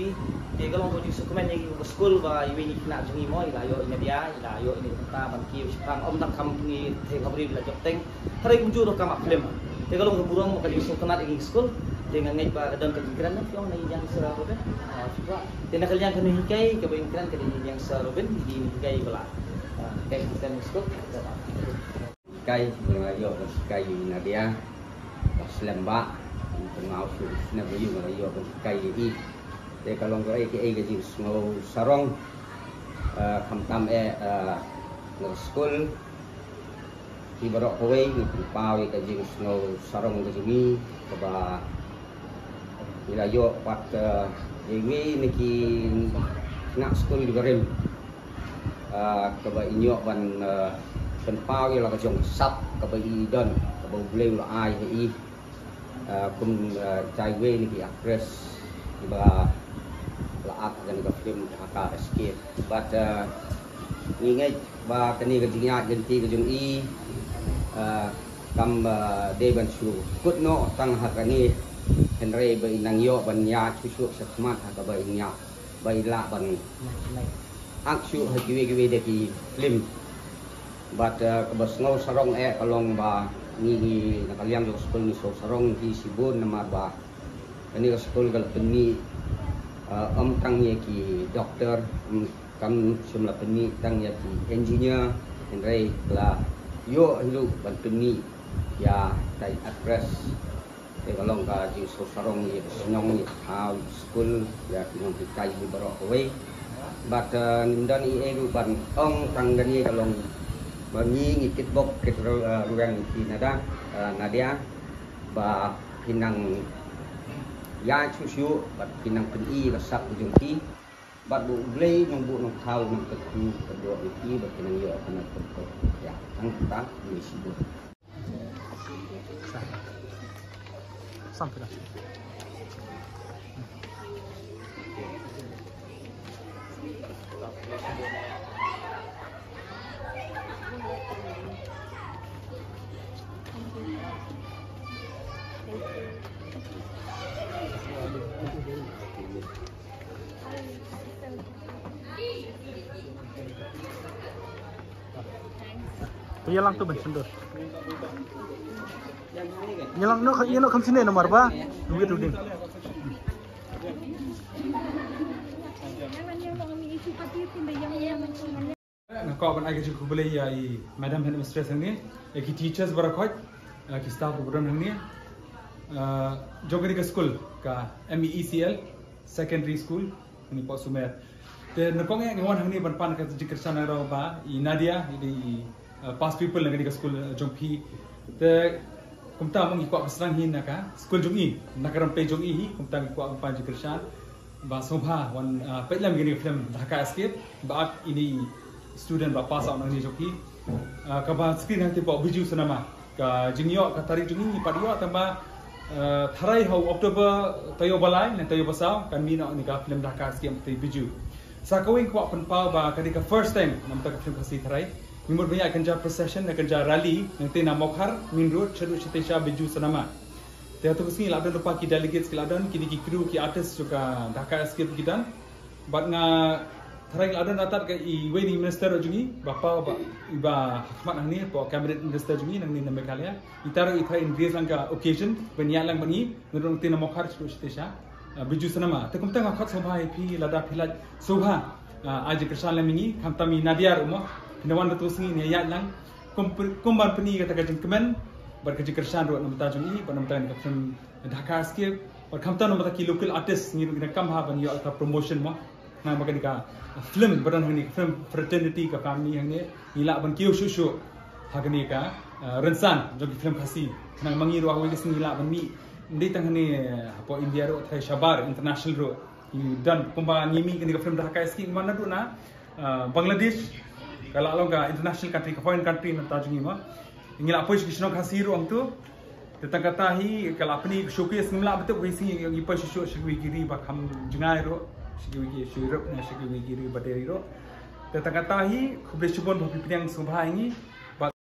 jungi te kalau ko di dokumen yang ko school ba iwi ni na jungi mo ila yo ina dia ila yo ini ta ban ki sang om tak company te kabri la jok teng thare kunju ro kam film te kalau ko burung mo ka di kenat ing school te ngai ba kadang ka kran na fiong na yang sera ro ben juga te na kalyan kan hikai ka ba kran ka di yang sera ro ben di hikai bala kai kita school kai yo kai na dia Selembak tengah usul na bayu ngayo kai i te kalong ko ai ke ji ngo sarong khamtam no school ti barok kowe ni pau ke ji ngo sarong ke ji ba ila yo pat yewi niki nak school di barem ke ba inyo ban pen pau ila ka jong sap ke ba i don ke ba bleng lo ai i kum chai we ni actress ba laat dan ka film haka escape but ni ngai ba kani ka jingya genti ka jung i kam de ban shu kut no tang hakani henry ba inang yo ban ya chu sakmat haka ba inya ba ila ban akshu hakiwe de ki film but ka bas ngau sarong kalong ba ni nakaliam jo school ni so sarong di sibun nama ba kani ka school gal penni tang ye ki doktor kam semla penni tang ye ki engineer henry la yo hilu ban penni ya tai actress te kalong ka di so sarong ye senong ni how school ya kinong kai di barok away but nimdan i ban tang gani kalong bagi ngikit bok ke ruang di nada nadia ba pinang ya susu bat pinang peni rasak ujung ti bat bu blei nong bu nong thau nong tetu kedua iki bat pinang yo kena tentu ya ang kita ni sibu sampai dah Yalang tu bencana. Yalang no kam sini nomor ba? Duit tu ding. Kau kan agak cukup boleh ya i Madam Headmistress ni, ki teachers berakot, ki staff program ni. Jogari ke school ka MECL secondary school ni Port Sumer. Te nakong yang wan hang ni ban pan ka jikir sana ro ba i Nadia i past people lagi di school jongpi te kumta mong ikwa pasrang hin naka school jongi nakaram pe jongi hi kumta ikwa pan jikir sana ba sobha wan pelam gini film Dhaka Escape ba ini student ba pass out nang ni jongpi ka ba screen hang te po biju sanama ka jingyo ka tarik jongi padio tamba tharai ho October tayo balai nan tayo basaw kan mina ni ka film Dhaka Escape te biju sa kawing kwa panpaw ba kadi ka first time namta ka film kasi tharai Mimur banyak kerja procession, kerja rally, nanti nama mokhar, min road, ceru cetesha biju senama. Tiada tu kesini ladan lupa ki delegates ki ladan, kini ki kru ki artis juga Dhaka Escape kita. Bat nga tharai ladan datar ke i wedding minister jungi, bapa iba Ahmad ni, po cabinet minister jungi nang ni Meghalaya. Itaro ithai in Sri Lanka occasion, banyak lang bani, nurung nanti nama mokhar ceru cetesha biju senama. Tekum tengah khot sobha pi lada pilat sobha aja kersan lamingi, kami Nadia rumah. Pinawan betul sini ni ayat lang kumbar peni kata kajeng kemen berkerja kersan ruat nama tajung ini pada nama tajung Dhaka Escape pada kamtan nama taki local artist ni kita kamha ban yo alta promotion mo nama bagi ka film badan ni film fraternity ka kami yang ni ila ban kiu shushu hagani ka rensan jogi film khasi nang mangi ro awi kesini ila ban mi ndi tang ni po India ro thai Shabar international ro dan kumba ngimi ka film Dhaka Escape mana tu na Bangladesh kalau orang ke international country, ke foreign country nanti jungi mah, ingin apa sih kisah kasih ruang tu, tentang kata hi kalau apa ni showcase nimla betul kisi yang ipa show shigwi kiri bakam jengai ro, shigwi kiri, shigwi kiri bateri ro, tentang kata hi kubis cubon bagi yang subah ini